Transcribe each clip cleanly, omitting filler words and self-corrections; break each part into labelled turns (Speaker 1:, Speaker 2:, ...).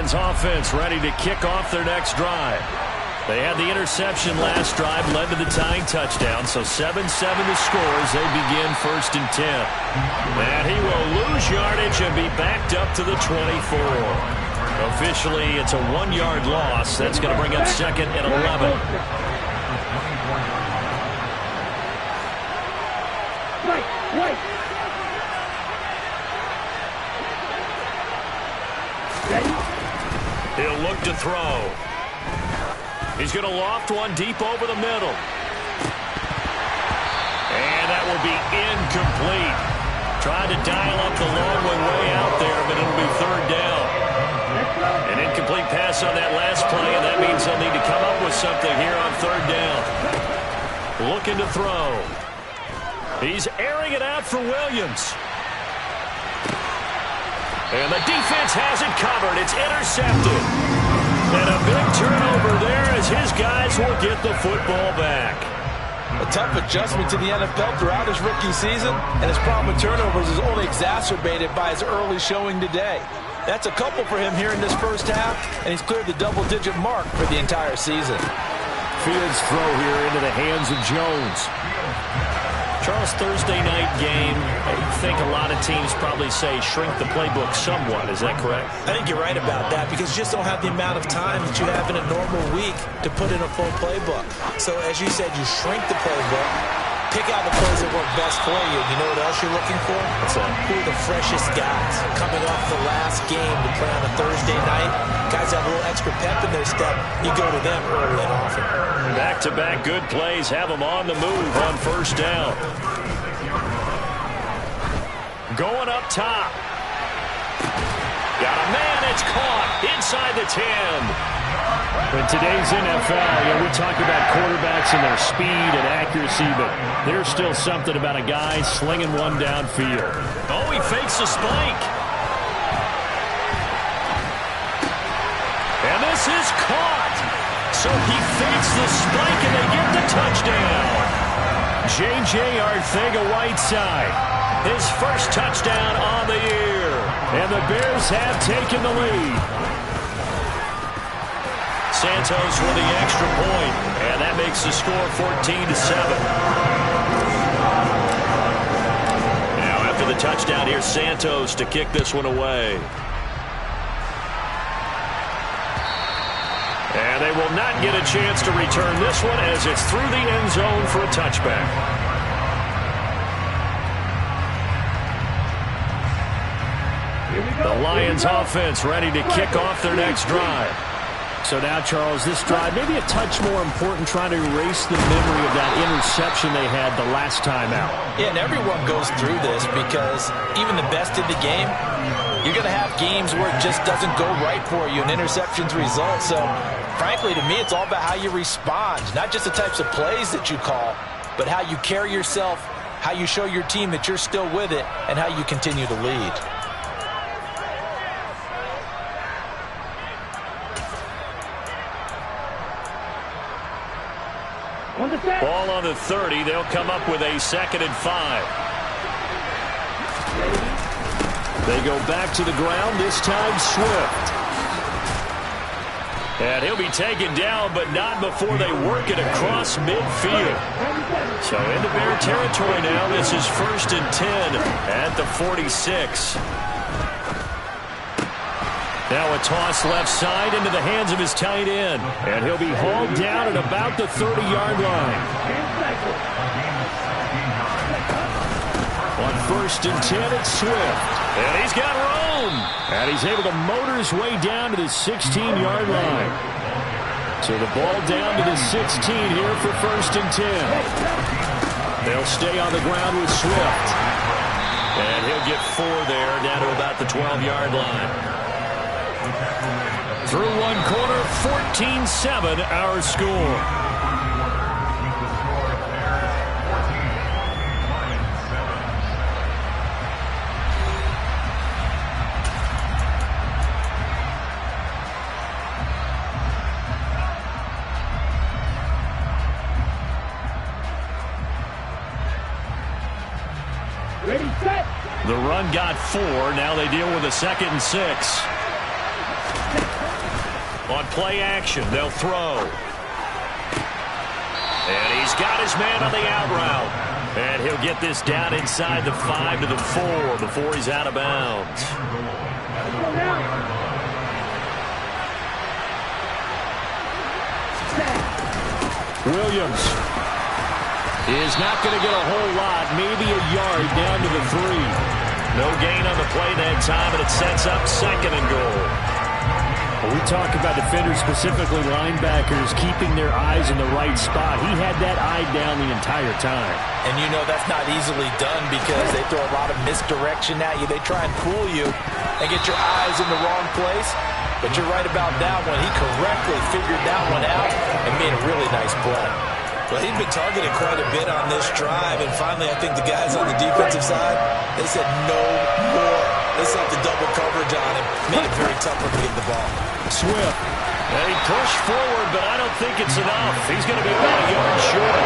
Speaker 1: Lions offense ready to kick off their next drive. They had the interception last drive, led to the tying touchdown, so 7-7 to score as they begin 1st and 10. And he will lose yardage and be backed up to the 24. Officially, it's a 1-yard loss. That's going to bring up 2nd and 11. He'll look to throw. He's going to loft one deep over the middle. And that will be incomplete. Tried to dial up the long one way out there, but it'll be 3rd down. An incomplete pass on that last play, and that means they'll need to come up with something here on 3rd down. Looking to throw. He's airing it out for Williams. And the defense has it covered. It's intercepted. And a big turnover there as his guys will get the football back.
Speaker 2: A tough adjustment to the NFL throughout his rookie season, and his problem with turnovers is only exacerbated by his early showing today. That's a couple for him here in this first half, and he's cleared the double-digit mark for the entire season.
Speaker 1: Fields throw here into the hands of Jones. Charles, Thursday night game, I think a lot of teams probably say shrink the playbook somewhat. Is that correct?
Speaker 2: I think you're right about that because you just don't have the amount of time that you have in a normal week to put in a full playbook. So as you said, you shrink the playbook, pick out the plays that work best for you. You know what else you're looking for? What's that? Who are the freshest guys coming off the last game to play on a Thursday night? Guys have a little extra pep in their step. You go to them early and often.
Speaker 1: Back-to-back good plays have them on the move on 1st down. Going up top. Got a man, it's caught inside the 10. In today's NFL, we talk about quarterbacks and their speed and accuracy, but there's still something about a guy slinging one downfield. Oh, he fakes the spike. And this is caught. So he fakes the spike, and they get the touchdown. J.J. Arcega-Whiteside, his first touchdown on the year. And the Bears have taken the lead. Santos with the extra point, and that makes the score 14-7. Now, after the touchdown, here's Santos to kick this one away. And they will not get a chance to return this one as it's through the end zone for a touchback. The Lions offense ready to kick off their next drive. So now, Charles, this drive maybe a touch more important, trying to erase the memory of that interception they had the last time out.
Speaker 2: Yeah, and everyone goes through this because even the best in the game, you're going to have games where it just doesn't go right for you, and interceptions result. So, frankly, to me, it's all about how you respond, not just the types of plays that you call, but how you carry yourself, how you show your team that you're still with it, and how you continue to lead.
Speaker 1: Ball on the 30. They'll come up with a 2nd and 5. They go back to the ground, this time Swift. And he'll be taken down, but not before they work it across midfield. So into Bear territory now. This is 1st and 10 at the 46. Now a toss left side into the hands of his tight end. And he'll be hauled down at about the 30-yard line. On 1st and 10, it's Swift. And he's got room. And he's able to motor his way down to the 16-yard line. So the ball down to the 16 here for 1st and 10. They'll stay on the ground with Swift. And he'll get 4 there, down to about the 12-yard line. Through one quarter, 14-7 our score.
Speaker 3: Ready, set.
Speaker 1: The run got 4. Now they deal with a 2nd and 6. On play action, they'll throw. And he's got his man on the out route. And he'll get this down inside the 5 to the 4 before he's out of bounds. Williams is not going to get a whole lot, maybe a yard down to the 3. No gain on the play that time, and it sets up 2nd and goal.
Speaker 3: Well, we talk about defenders, specifically linebackers, keeping their eyes in the right spot. He had that eye down the entire time.
Speaker 2: And you know that's not easily done because they throw a lot of misdirection at you. They try and fool you and get your eyes in the wrong place. But you're right about that one. He correctly figured that one out and made a really nice play. Well, he'd been targeted quite a bit on this drive, and finally I think the guys on the defensive side, they said no more. They set the double coverage on him, made it very tough for him to get the ball.
Speaker 1: Swift. And he pushed forward, but I don't think it's enough. He's going to be about a yard short.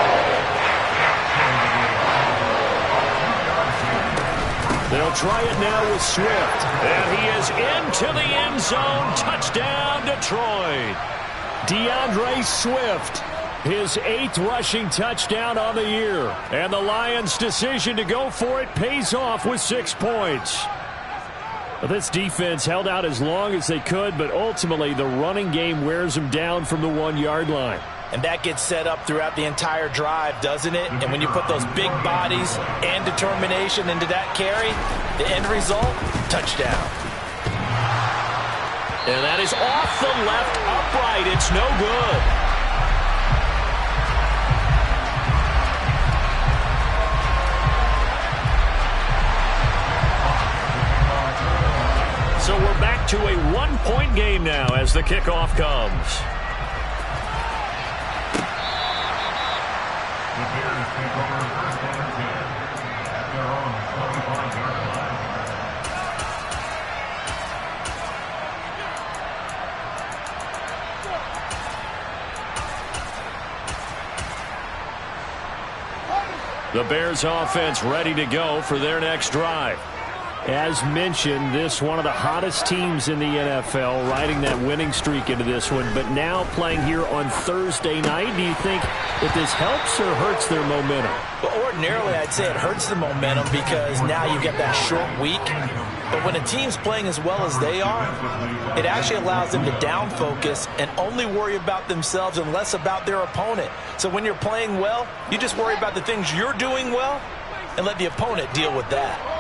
Speaker 1: They'll try it now with Swift. And he is into the end zone. Touchdown, Detroit. DeAndre Swift. His 8th rushing touchdown on the year. And the Lions' decision to go for it pays off with 6 points. This defense held out as long as they could, but ultimately the running game wears them down from the 1-yard line.
Speaker 2: And that gets set up throughout the entire drive, doesn't it? And when you put those big bodies and determination into that carry, the end result, touchdown.
Speaker 1: And that is off the left upright. It's no good. So we're back to a 1-point game now as the kickoff comes. The Bears offense ready to go for their next drive. As mentioned, this one of the hottest teams in the NFL, riding that winning streak into this one, but now playing here on Thursday night. Do you think that this helps or hurts their momentum?
Speaker 2: Well, ordinarily, I'd say it hurts the momentum because now you get that short week. But when a team's playing as well as they are, it actually allows them to down focus and only worry about themselves and less about their opponent. So when you're playing well, you just worry about the things you're doing well and let the opponent deal with that.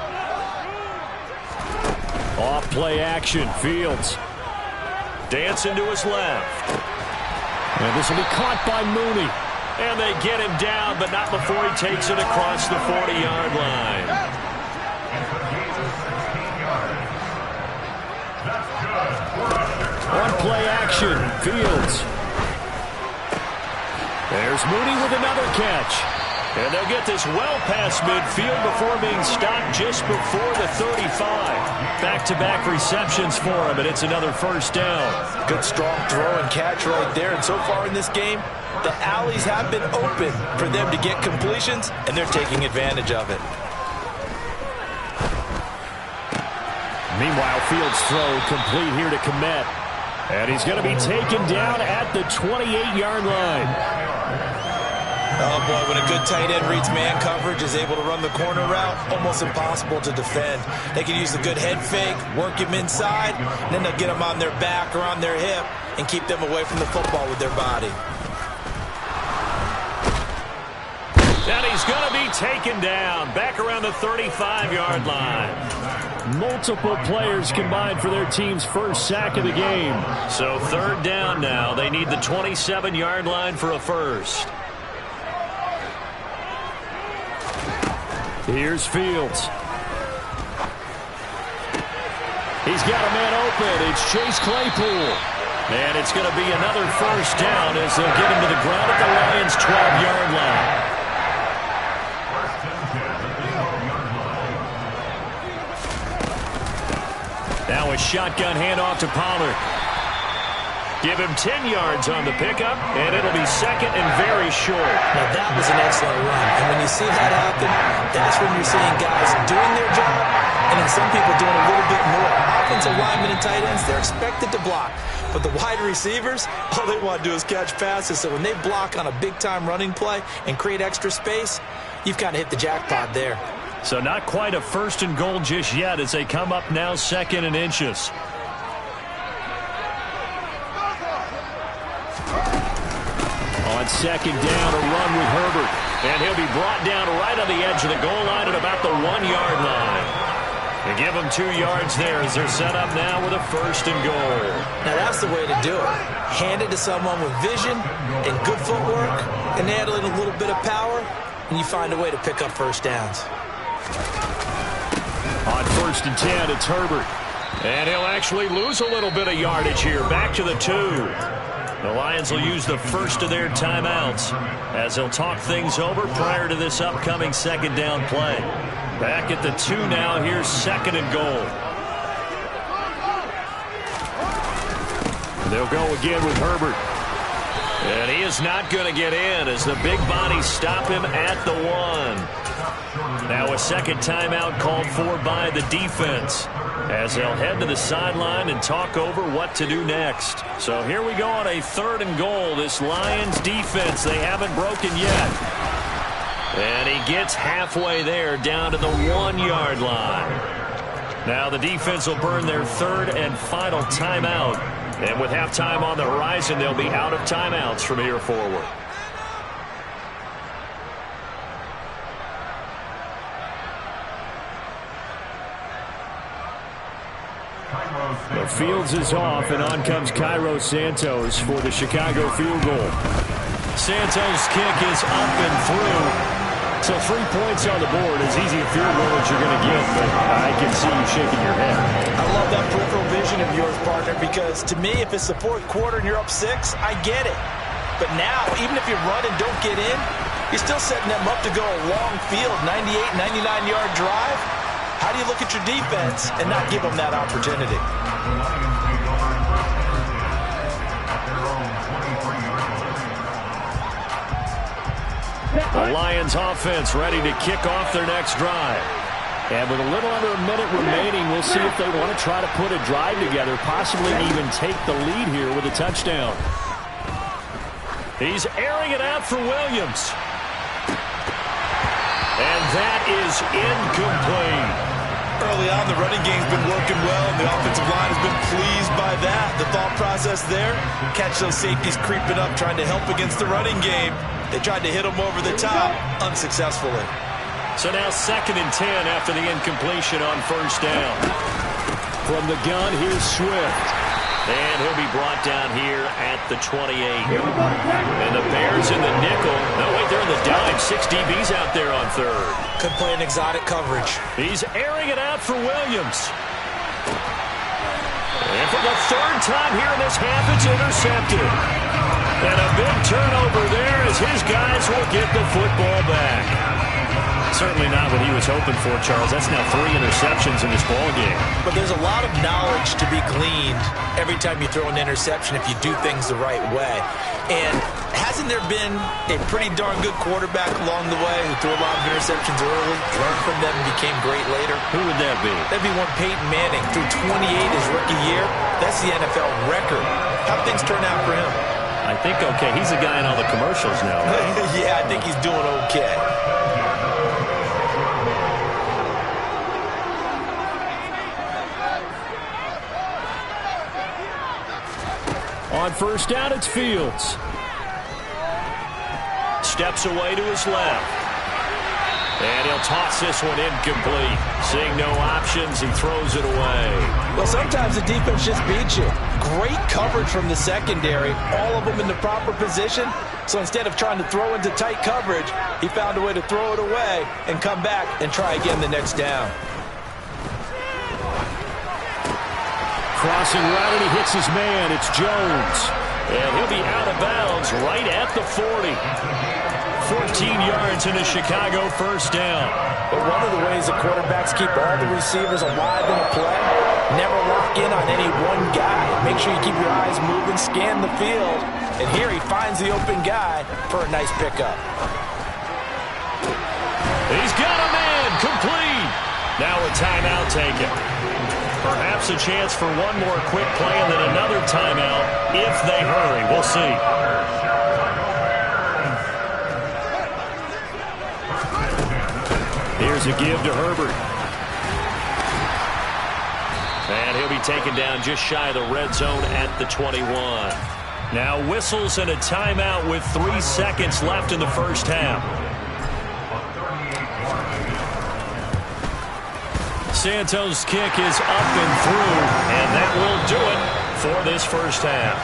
Speaker 1: Off play action, Fields. Dancing to his left. And this will be caught by Mooney. And they get him down, but not before he takes it across the 40-yard line. On play action, Fields. There's Mooney with another catch. And they'll get this well past midfield before being stopped just before the 35. Back-to-back receptions for him, and it's another first down.
Speaker 2: Good strong throw and catch right there. And so far in this game, the alleys have been open for them to get completions, and they're taking advantage of it.
Speaker 1: Meanwhile, Fields' throw complete here to Kmet. And he's going to be taken down at the 28-yard line.
Speaker 2: Oh, boy, when a good tight end reads man coverage, is able to run the corner route, almost impossible to defend. They can use a good head fake, work him inside, and then they'll get him on their back or on their hip and keep them away from the football with their body.
Speaker 1: And he's going to be taken down back around the 35-yard line. Multiple players combined for their team's first sack of the game. So third down now. They need the 27-yard line for a first. Here's Fields. He's got a man open. It's Chase Claypool. And it's going to be another first down as they'll get him to the ground at the Lions' 12-yard line. Now a shotgun handoff to Pollard. Give him 10 yards on the pickup, and it'll be second and very short.
Speaker 2: Now, that was an excellent run. And when you see that happen, that's when you're seeing guys doing their job and then some people doing a little bit more. Offensive linemen and tight ends, they're expected to block. But the wide receivers, all they want to do is catch passes. So when they block on a big-time running play and create extra space, you've kind of hit the jackpot there.
Speaker 1: So not quite a first and goal just yet as they come up now second and inches. On second down, a run with Herbert. And he'll be brought down right on the edge of the goal line at about the 1-yard line. They give them 2 yards there as they're set up now with a first and goal.
Speaker 2: Now that's the way to do it. Hand it to someone with vision and good footwork, and add in a little bit of power, and you find a way to pick up first downs.
Speaker 1: On first and 10, it's Herbert. And he'll actually lose a little bit of yardage here. Back to the 2. The Lions will use the first of their timeouts as they'll talk things over prior to this upcoming second down play. Back at the 2 now. Here's second and goal. They'll go again with Herbert. And he is not going to get in as the big bodies stop him at the 1. Now a second timeout called for by the defense as they'll head to the sideline and talk over what to do next. So here we go on a third and goal. This Lions defense, they haven't broken yet. And he gets halfway there down to the 1-yard line. Now the defense will burn their third and final timeout. And with halftime on the horizon, they'll be out of timeouts from here forward. The Fields is off, and on comes Cairo Santos for the Chicago field goal. Santos' kick is up and through. So 3 points on the board, as easy a field goal as you're going to get, but I can see you shaking your head.
Speaker 2: I love that peripheral vision of yours, partner, because to me, if it's the fourth quarter and you're up 6, I get it. But now, even if you run and don't get in, you're still setting them up to go a long field, 98, 99-yard drive. How do you look at your defense and not give them that opportunity?
Speaker 1: The Lions offense ready to kick off their next drive. And with a little under a minute remaining, we'll see if they want to try to put a drive together, possibly even take the lead here with a touchdown. He's airing it out for Williams. And that is incomplete.
Speaker 2: Early on, the running game's been working well, and the offensive line has been pleased by that. The thought process there, catch those safeties creeping up, trying to help against the running game. They tried to hit them over the top, unsuccessfully.
Speaker 1: So now second and 10 after the incompletion on first down. From the gun, here's Swift. And he'll be brought down here at the 28. And the Bears in the nickel. No, wait, they're in the dime. 6 DBs out there on third.
Speaker 2: Could play an exotic coverage.
Speaker 1: He's airing it out for Williams. And for the third time here in this half, it's intercepted. And a big turnover there as his guys will get the football back. Certainly not what he was hoping for, Charles. That's now 3 interceptions in this ballgame.
Speaker 2: But there's a lot of knowledge to be gleaned every time you throw an interception if you do things the right way. And hasn't there been a pretty darn good quarterback along the way who threw a lot of interceptions early, learned from them, and became great later?
Speaker 1: Who would that be?
Speaker 2: That'd be one Peyton Manning. Threw 28 his rookie year. That's the NFL record. How things turn out for him?
Speaker 1: I think okay. He's the guy in all the commercials now. Right?
Speaker 2: Yeah, I think he's doing okay.
Speaker 1: On first down, it's Fields. Steps away to his left. And he'll toss this one incomplete. Seeing no options, he throws it away.
Speaker 2: Well, sometimes the defense just beats you. Great coverage from the secondary. All of them in the proper position. So instead of trying to throw into tight coverage, he found a way to throw it away and come back and try again the next down.
Speaker 1: Crossing route, and he hits his man. It's Jones. And he'll be out of bounds right at the 40. 14 yards and a Chicago first down.
Speaker 2: But one of the ways the quarterbacks keep all the receivers alive in a play, never lock in on any one guy. Make sure you keep your eyes moving, scan the field. And here he finds the open guy for a nice pickup.
Speaker 1: He's got a man, complete. Now a timeout taken. Perhaps a chance for one more quick play and then another timeout if they hurry. We'll see. Here's a give to Herbert. And he'll be taken down just shy of the red zone at the 21. Now whistles and a timeout with 3 seconds left in the first half. Santos' kick is up and through, and that will do it for this first half.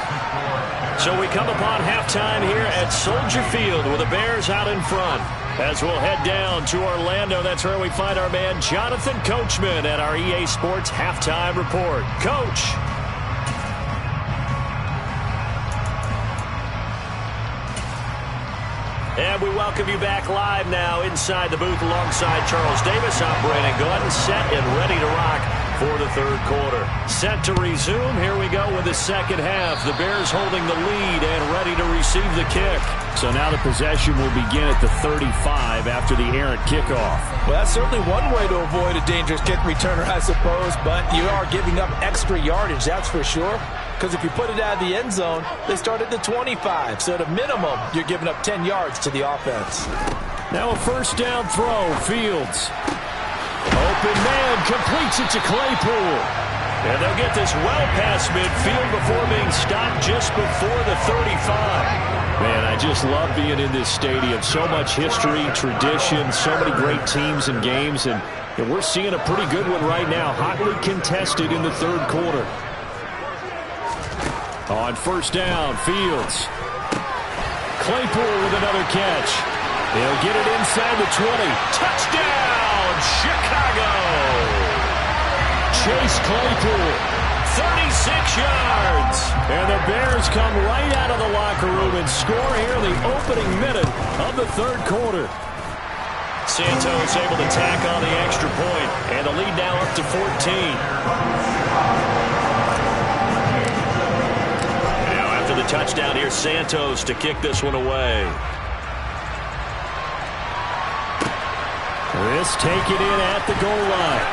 Speaker 1: So we come upon halftime here at Soldier Field with the Bears out in front. As we'll head down to Orlando, that's where we find our man Jonathan Coachman at our EA Sports Halftime Report. Coach. And we welcome you back live now inside the booth alongside Charles Davis, operating gun, set and ready to rock for the third quarter. Set to resume. Here we go with the second half. The Bears holding the lead and ready to receive the kick. So now the possession will begin at the 35 after the errant kickoff.
Speaker 2: Well, that's certainly one way to avoid a dangerous kick returner, I suppose, but you are giving up extra yardage, that's for sure. Because if you put it out of the end zone, they start at the 25. So at a minimum, you're giving up 10 yards to the offense.
Speaker 1: Now a first down throw. Fields. Open man completes it to Claypool. And they'll get this well past midfield before being stopped just before the 35. Man, I just love being in this stadium. So much history, tradition, so many great teams and games. And we're seeing a pretty good one right now. Hotly contested in the third quarter. On first down, Fields. Claypool with another catch. He'll get it inside the 20. Touchdown, Chicago! Chase Claypool, 36 yards. And the Bears come right out of the locker room and score here in the opening minute of the third quarter. Santos able to tack on the extra point, and the lead now up to 14. The touchdown here, Santos to kick this one away. This taken in at the goal line.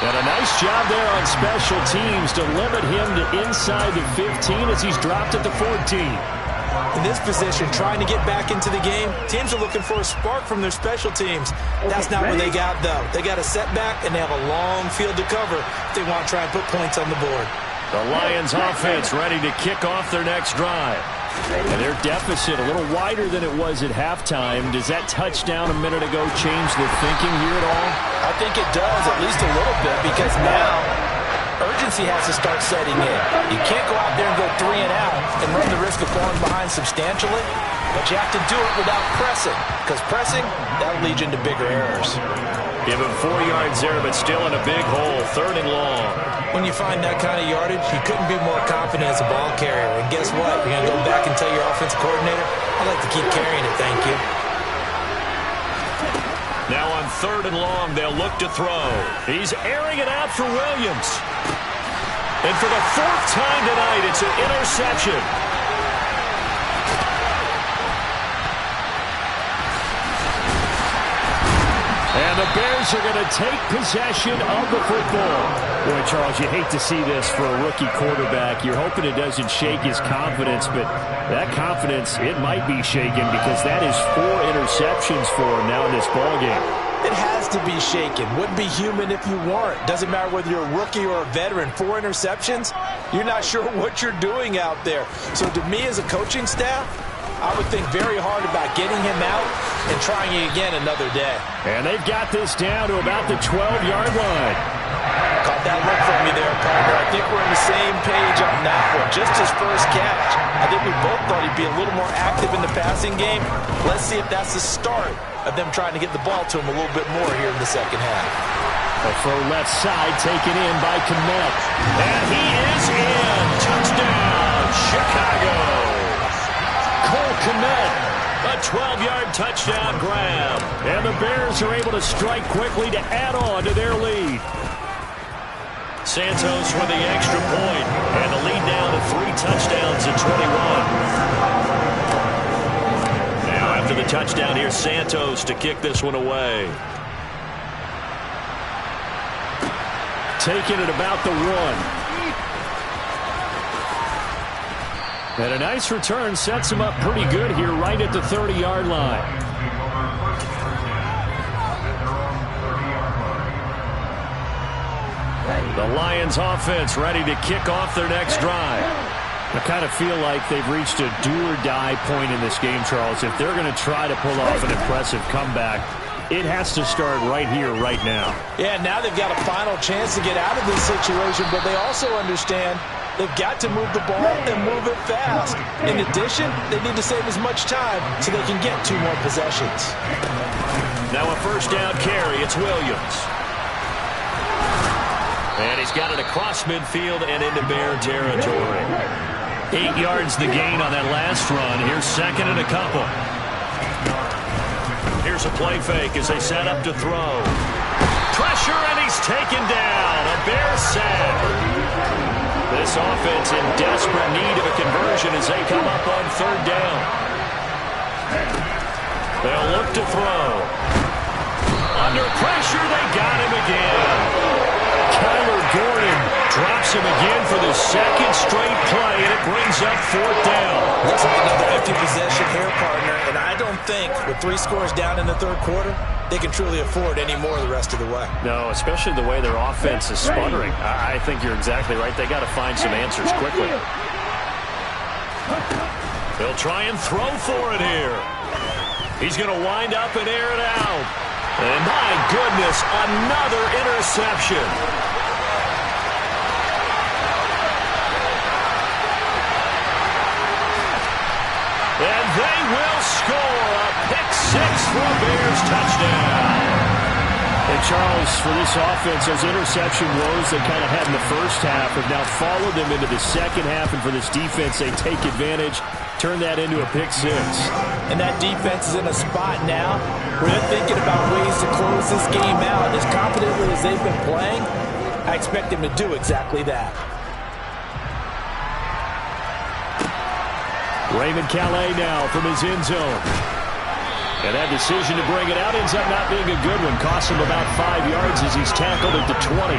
Speaker 1: And a nice job there on special teams to limit him to inside the 15 as he's dropped at the 14.
Speaker 2: In this position, trying to get back into the game, teams are looking for a spark from their special teams. That's not what they got, though. They got a setback, and they have a long field to cover if they want to try and put points on the board.
Speaker 1: The Lions offense ready to kick off their next drive. And their deficit a little wider than it was at halftime. Does that touchdown a minute ago change the thinking here at all?
Speaker 2: I think it does, at least a little bit, because now urgency has to start setting in. You can't go out there and go 3 and out and run the risk of falling behind substantially, but you have to do it without pressing, because pressing, that'll lead you into bigger errors.
Speaker 1: Give him 4 yards there, but still in a big hole, 3rd and long.
Speaker 2: When you find that kind of yardage, you couldn't be more confident as a ball carrier. And guess what? You're going to go back and tell your offensive coordinator, I'd like to keep carrying it, thank you.
Speaker 1: Now on 3rd and long, they'll look to throw. He's airing it out for Williams. And for the 4th time tonight, it's an interception. And the Bears are going to take possession of the football. Boy, Charles, you hate to see this for a rookie quarterback. You're hoping it doesn't shake his confidence, but that confidence, it might be shaken because that is 4 interceptions for him now in this ballgame.
Speaker 2: It has to be shaken. Wouldn't be human if you weren't. Doesn't matter whether you're a rookie or a veteran. 4 interceptions, you're not sure what you're doing out there. So to me as a coaching staff, I would think very hard about getting him out and trying it again another day.
Speaker 1: And they've got this down to about the 12-yard line.
Speaker 2: Caught that look from me there, partner. I think we're on the same page on that one. Just his first catch. I think we both thought he'd be a little more active in the passing game. Let's see if that's the start of them trying to get the ball to him a little bit more here in the second half.
Speaker 1: A throw left side taken in by Kmet. And he is in. Touchdown, Chicago. Cole Kmet A 12-yard touchdown grab. And the Bears are able to strike quickly to add on to their lead. Santos with the extra point, and the lead down to 3 touchdowns at 21. Now after the touchdown, here's Santos to kick this one away. Taking it about the 1. And a nice return sets him up pretty good here right at the 30-yard line. The Lions offense ready to kick off their next drive. I kind of feel like they've reached a do-or-die point in this game, Charles. If they're going to try to pull off an impressive comeback, it has to start right here, right now.
Speaker 2: Yeah, now they've got a final chance to get out of this situation, but they also understand they've got to move the ball and move it fast. In addition, they need to save as much time so they can get 2 more possessions.
Speaker 1: Now a first down carry. It's Williams. And he's got it across midfield and into Bear territory. 8 yards the gain on that last run. Here's second and a couple. Here's a play fake as they set up to throw. Pressure, and he's taken down. A Bear sack. This offense in desperate need of a conversion as they come up on 3rd down. They'll look to throw. Under pressure, they got him again. Kyler Gordon drops him again for the 2nd straight play, and it brings up 4th down.
Speaker 2: Looks like another empty possession here, partner, and I don't think with 3 scores down in the 3rd quarter, they can truly afford any more the rest of the way.
Speaker 1: No, especially the way their offense is sputtering. I think you're exactly right. They got to find some answers quickly. They'll try and throw for it here. He's going to wind up and air it out. And my goodness, another interception. And they will score a pick-6 for a Bears touchdown. And Charles, for this offense, those interception woes they kind of had in the first half have now followed them into the second half. And for this defense, they take advantage, turn that into a pick-6.
Speaker 2: And that defense is in a spot now where they're thinking about ways to close this game out. As confidently as they've been playing, I expect them to do exactly that.
Speaker 1: Raymond Calais now from his end zone. And that decision to bring it out ends up not being a good one. Costs him about 5 yards as he's tackled at the 20.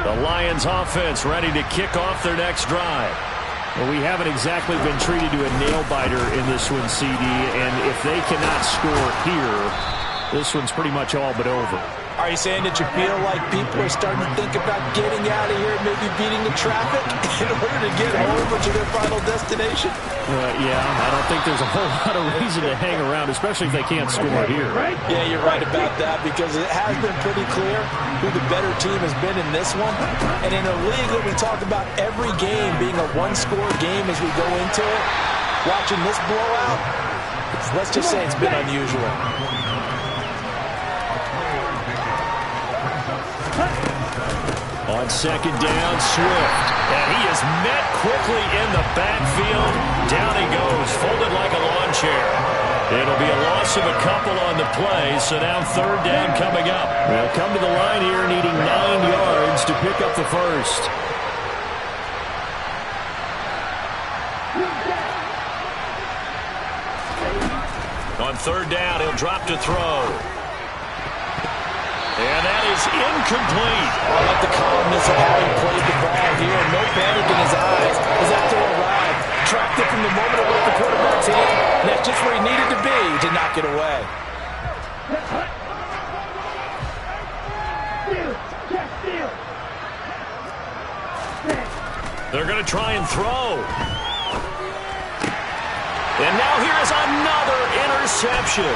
Speaker 1: The Lions offense ready to kick off their next drive. Well, we haven't exactly been treated to a nail-biter in this one, CD, and if they cannot score here, this one's pretty much all but over.
Speaker 2: Are you saying that you feel like people are starting to think about getting out of here, maybe beating the traffic in order to get home or to their final destination?
Speaker 1: Yeah, I don't think there's a whole lot of reason to hang around, especially if they can't score here.
Speaker 2: Yeah, you're right about that because it has been pretty clear who the better team has been in this one. And in a league that we talk about every game being a one-score game as we go into it, watching this blowout, let's just say it's been unusual. On 2nd down, Swift. And he is met quickly in the backfield. Down he goes, folded like a lawn chair. It'll be a loss of a couple on the play, so now 3rd down coming up. They'll come to the line here needing 9 yards to pick up the first. On 3rd down, he'll drop to throw. And that is incomplete. I like the calmness of how he played the ball here. No panic in his eyes as that throw arrived. Tracked it from the moment it left the quarterback's hand. And that's just where he needed to be to knock it away.
Speaker 1: They're going to try and throw. And now here is another interception.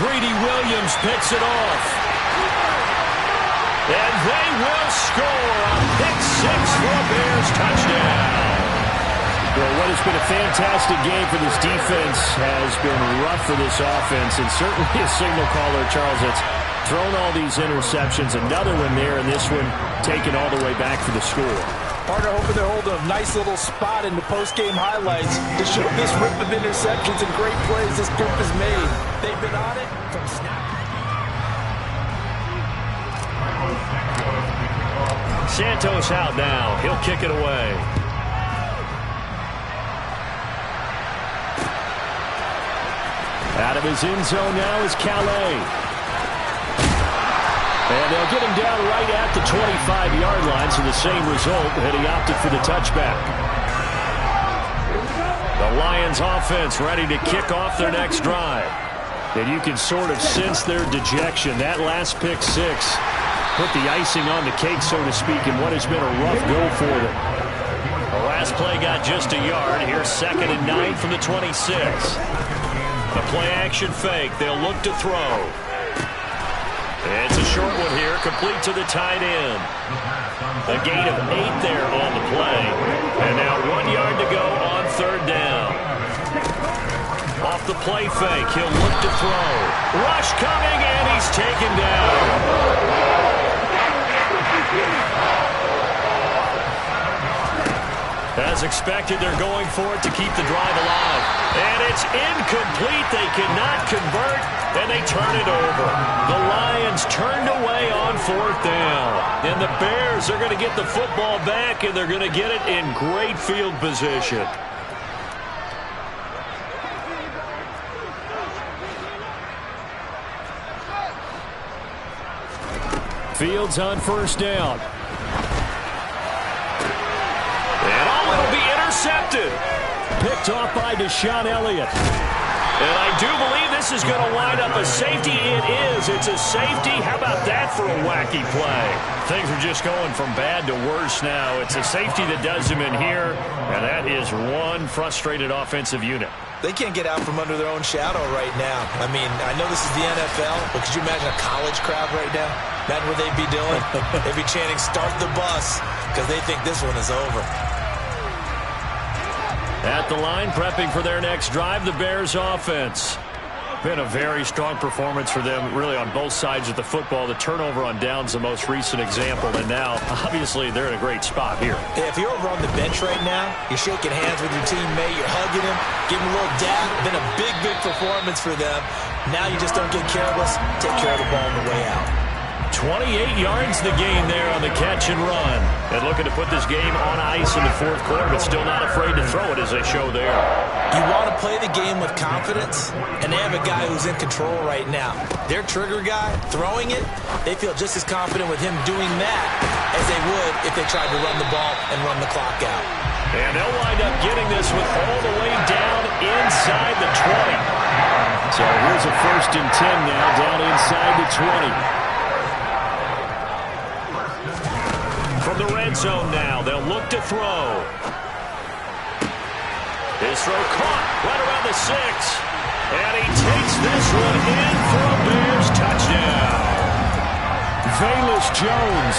Speaker 1: Greedy Williams picks it off. And they will score a pick-6 for a Bears touchdown. Well, what has been a fantastic game for this defense has been rough for this offense, and certainly a signal caller, Charles, that's
Speaker 3: thrown all these interceptions. Another one there, and this one taken all the way back for the score.
Speaker 2: Partner, hoping they're holding a nice little spot in the post-game highlights to show this rip of interceptions and great plays this group has made. They've been on it from snap.
Speaker 3: Santos out now. He'll kick it away. Out of his end zone now is Calais. And they'll get him down right at the 25-yard line, so the same result, and he opted for the touchback. The Lions offense ready to kick off their next drive. And you can sort of sense their dejection. That last pick six put the icing on the cake, so to speak, in what has been a rough go for them. The last play got just a yard. Here's 2nd and 9 from the 26. The play-action fake. They'll look to throw. It's a short one here, complete to the tight end. A gain of 8 there on the play. And now 1 yard to go on 3rd down. Off the play fake, he'll look to throw. Rush coming, and he's taken down. As expected, they're going for it to keep the drive alive. And it's incomplete. They cannot convert, and they turn it over. The Lions turned away on 4th down. And the Bears are going to get the football back, and they're going to get it in great field position. Fields on 1st down. Will be intercepted. Picked off by Deshaun Elliott. And I do believe this is going to wind up a safety. It is. It's a safety. How about that for a wacky play? Things are just going from bad to worse now. It's a safety that does him in here, and that is one frustrated offensive unit.
Speaker 2: They can't get out from under their own shadow right now. I mean, I know this is the NFL, but could you imagine a college crowd right now? Imagine what they'd be doing. They'd be chanting, "Start the bus," because they think this one is over.
Speaker 3: At the line, prepping for their next drive, the Bears offense. Been a very strong performance for them, really, on both sides of the football. The turnover on downs, the most recent example, and now, obviously, they're in a great spot here.
Speaker 2: Yeah, if you're over on the bench right now, you're shaking hands with your teammate, you're hugging him, giving him a little dab. Been a big, big performance for them. Now you just don't get careless. Take care of the ball on the way out.
Speaker 3: 28 yards the gain there on the catch and run. And looking to put this game on ice in the 4th quarter, but still not afraid to throw it as they show there.
Speaker 2: You want to play the game with confidence, and they have a guy who's in control right now. Their trigger guy, throwing it, they feel just as confident with him doing that as they would if they tried to run the ball and run the clock out.
Speaker 3: And they'll wind up getting this with all the way down inside the 20. So here's a 1st and 10 now down inside the 20. From the red zone now, they'll look to throw. His throw caught right around the 6. And he takes this one in for a Bears touchdown. Velus Jones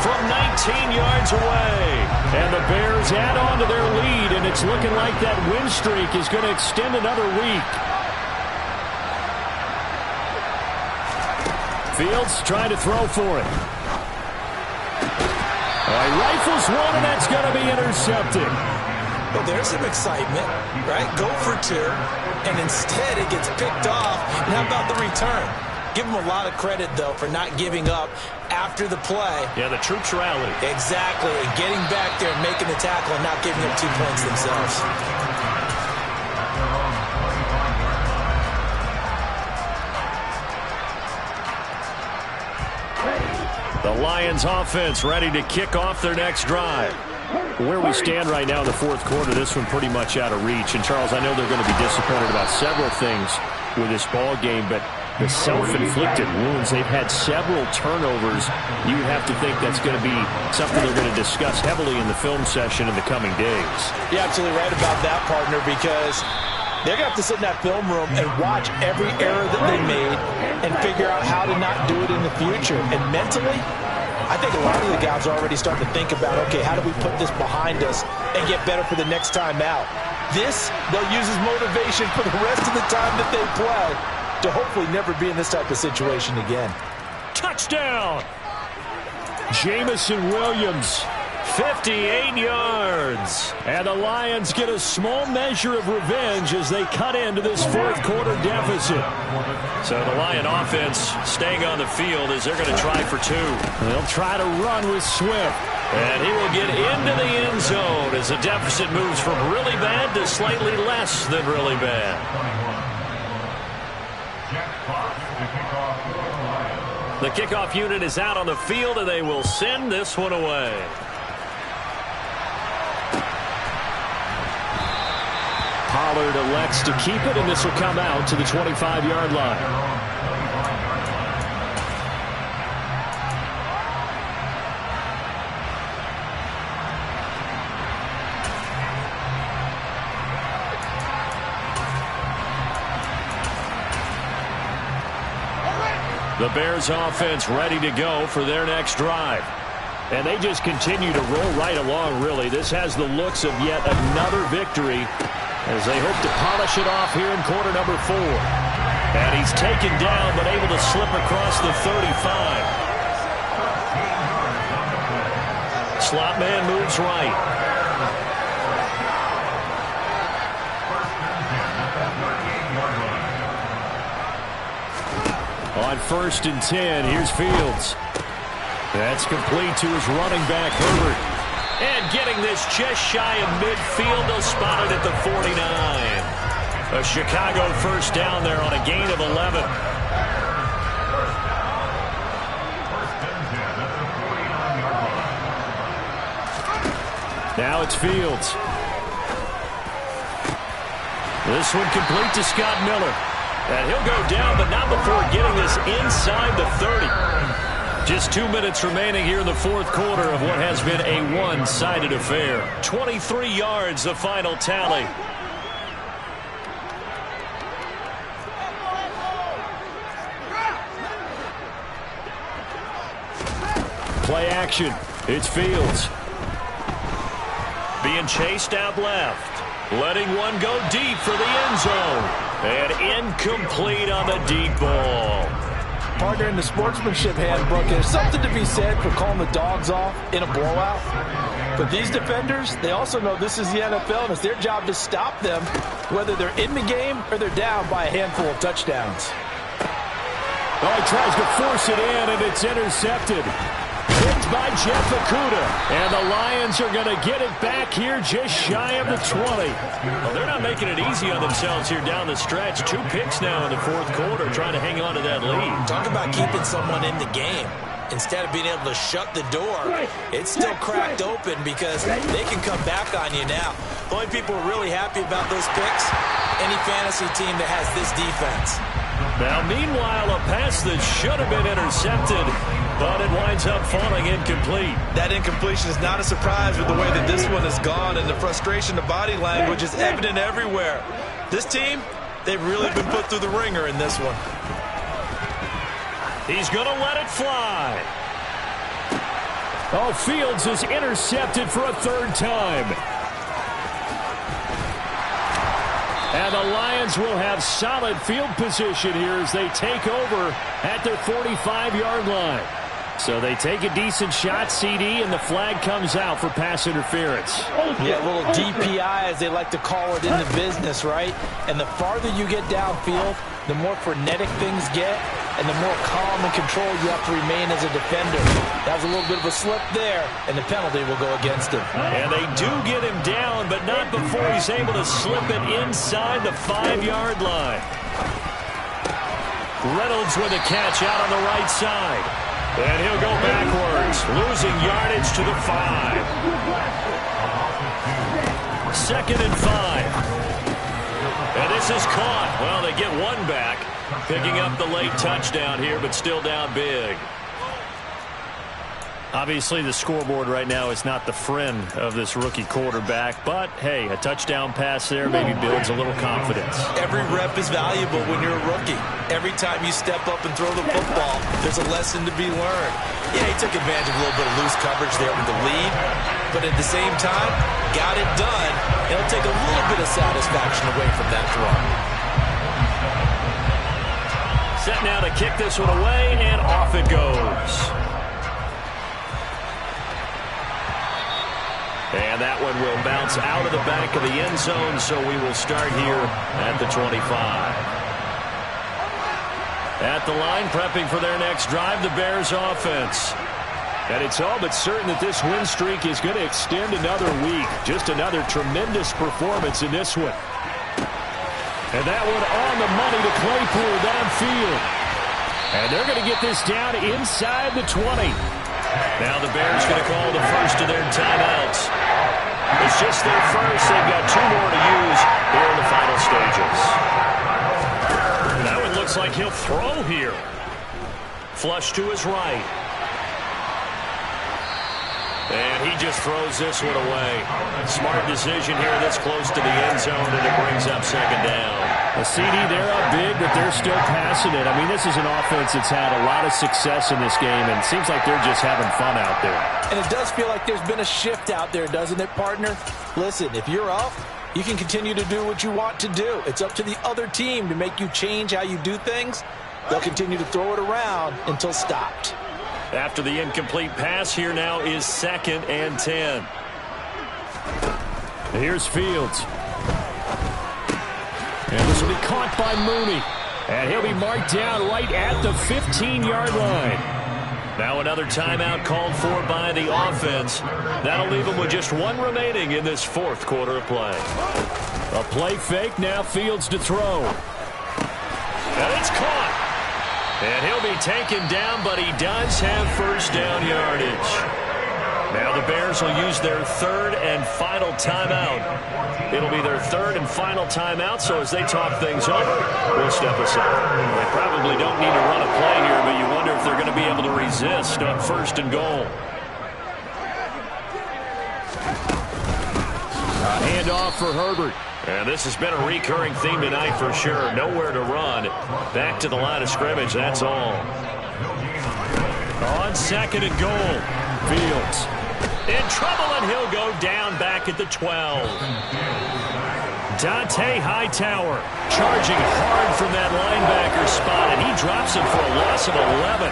Speaker 3: from 19 yards away. And the Bears add on to their lead, and it's looking like that win streak is going to extend another week. Fields trying to throw for it. He rifles one, and that's going to be intercepted.
Speaker 2: Well, there's some excitement, right? Go for 2, and instead it gets picked off. And how about the return? Give him a lot of credit, though, for not giving up after the play.
Speaker 3: Yeah, the troops rallied.
Speaker 2: Exactly, and getting back there and making the tackle and not giving up 2 points themselves.
Speaker 3: The Lions offense ready to kick off their next drive. Where we stand right now in the 4th quarter, this one pretty much out of reach. And, Charles, I know they're going to be disappointed about several things with this ball game, but the self-inflicted wounds, they've had several turnovers. You have to think that's going to be something they're going to discuss heavily in the film session in the coming days.
Speaker 2: You're absolutely right about that, partner, because they're going to have to sit in that film room and watch every error that they made and figure out how to not do it in the future. And mentally, I think a lot of the guys are already starting to think about, okay, how do we put this behind us and get better for the next time out? This, they'll use as motivation for the rest of the time that they play to hopefully never be in this type of situation again.
Speaker 3: Touchdown! Jamison Williams, 58 yards. And the Lions get a small measure of revenge as they cut into this fourth quarter deficit.
Speaker 1: So the Lion offense staying on the field as they're going to try for two.
Speaker 3: They'll try to run with Swift.
Speaker 1: And he will get into the end zone as the deficit moves from really bad to slightly less than really bad. The kickoff unit is out on the field, and they will send this one away.
Speaker 3: Pollard elects to keep it, and this will come out to the 25-yard line.
Speaker 1: The Bears offense ready to go for their next drive.
Speaker 3: And they just continue to roll right along, really. This has the looks of yet another victory as they hope to polish it off here in quarter number 4.
Speaker 1: And he's taken down but able to slip across the 35. Slot man moves right.
Speaker 3: On 1st and 10, here's Fields. That's complete to his running back, Herbert.
Speaker 1: And getting this just shy of midfield, they'll spot it at the 49. A Chicago first down there on a gain of 11.
Speaker 3: Now it's Fields.
Speaker 1: This one complete to Scott Miller. And he'll go down, but not before getting this inside the 30. Just 2 minutes remaining here in the fourth quarter of what has been a one-sided affair. 23 yards, the final tally.
Speaker 3: Play action. It's Fields.
Speaker 1: Being chased out left. Letting one go deep for the end zone. And incomplete on the deep ball.
Speaker 2: Partner, in the sportsmanship handbook, there's something to be said for calling the dogs off in a blowout. But these defenders, they also know this is the NFL, and it's their job to stop them, whether they're in the game or they're down by a handful of touchdowns.
Speaker 3: Oh, he tries to force it in, and it's intercepted. Picked by Jeff Okudah. And the Lions are going to get it back here just shy of the 20.
Speaker 1: Well, they're not making it easy on themselves here down the stretch. 2 picks now in the fourth quarter trying to hang on to that lead.
Speaker 2: Talk about keeping someone in the game. Instead of being able to shut the door, it's still cracked open because they can come back on you now. The only people who are really happy about those picks, any fantasy team that has this defense.
Speaker 1: Now, meanwhile, a pass that should have been intercepted, but it winds up falling incomplete.
Speaker 2: That incompletion is not a surprise with the way that this one has gone, and the frustration, the body language is evident everywhere. This team, they've really been put through the ringer in this one.
Speaker 1: He's going to let it fly.
Speaker 3: Oh, Fields is intercepted for a 3rd time. And the Lions will have solid field position here as they take over at their 45-yard line. So they take a decent shot, CD, and the flag comes out for pass interference.
Speaker 2: Yeah, a little DPI, as they like to call it in the business, right? And the farther you get downfield, the more frenetic things get, and the more calm and control you have to remain as a defender. That was a little bit of a slip there, and the penalty will go against him.
Speaker 1: And they do get him down, but not before he's able to slip it inside the 5-yard line. Reynolds with a catch out on the right side. And he'll go backwards, losing yardage to the 5. 2nd and 5. And this is caught. Well, they get one back, picking up the late touchdown here, but still down big.
Speaker 3: Obviously, the scoreboard right now is not the friend of this rookie quarterback, but, hey, a touchdown pass there maybe builds a little confidence.
Speaker 2: Every rep is valuable when you're a rookie. Every time you step up and throw the football, there's a lesson to be learned. Yeah, he took advantage of a little bit of loose coverage there with the lead, but at the same time, got it done. It'll take a little bit of satisfaction away from that throw.
Speaker 3: Set now to kick this one away, and off it goes. And that one will bounce out of the back of the end zone, so we will start here at the 25. At the line, prepping for their next drive, the Bears offense. And it's all but certain that this win streak is going to extend another week. Just another tremendous performance in this one. And that one on the money to Claypool downfield. And they're going to get this down inside the 20. Now the Bears going to call the first of their timeouts. It's just their first. They've got 2 more to use here in the final stages. That one looks like he'll throw here. Flush to his right. And he just throws this one away. Smart decision here this close to the end zone, and it brings up second down.
Speaker 1: A CD, they're up big, but they're still passing it. I mean, this is an offense that's had a lot of success in this game, and it seems like they're just having fun out there.
Speaker 2: And it does feel like there's been a shift out there, doesn't it, partner? Listen, if you're up, you can continue to do what you want to do. It's up to the other team to make you change how you do things. They'll continue to throw it around until stopped.
Speaker 3: After the incomplete pass, here now is 2nd and 10.
Speaker 1: Here's Fields. And this will be caught by Mooney. And he'll be marked down right at the 15-yard line.
Speaker 3: Now another timeout called for by the offense. That'll leave them with just 1 remaining in this 4th quarter of play.
Speaker 1: A play fake, now Fields to throw.
Speaker 3: And it's caught. And he'll be taken down, but he does have first down yardage. Now the Bears will use their 3rd and final timeout. It'll be their 3rd and final timeout, so as they talk things over, we'll step aside. They probably don't need to run a play here, but you wonder if they're going to be able to resist on 1st and goal.
Speaker 1: Handoff for Herbert.
Speaker 3: And this has been a recurring theme tonight for sure. Nowhere to run. Back to the line of scrimmage, that's all. On 2nd and goal.
Speaker 1: Fields.
Speaker 3: In trouble, and he'll go down back at the 12. Dante Hightower charging hard from that linebacker spot, and he drops him for a loss of 11.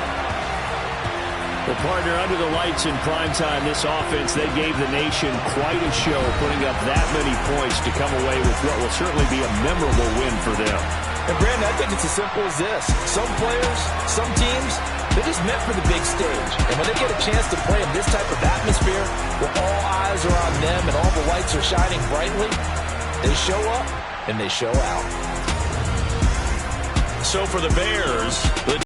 Speaker 1: Well, partner, under the lights in primetime, this offense, they gave the nation quite a show, putting up that many points to come away with what will certainly be a memorable win for them.
Speaker 2: And, Brandon, I think it's as simple as this. Some players, some teams, they're just meant for the big stage. And when they get a chance to play in this type of atmosphere, where all eyes are on them and all the lights are shining brightly, they show up and they show out.
Speaker 3: So for the Bears, the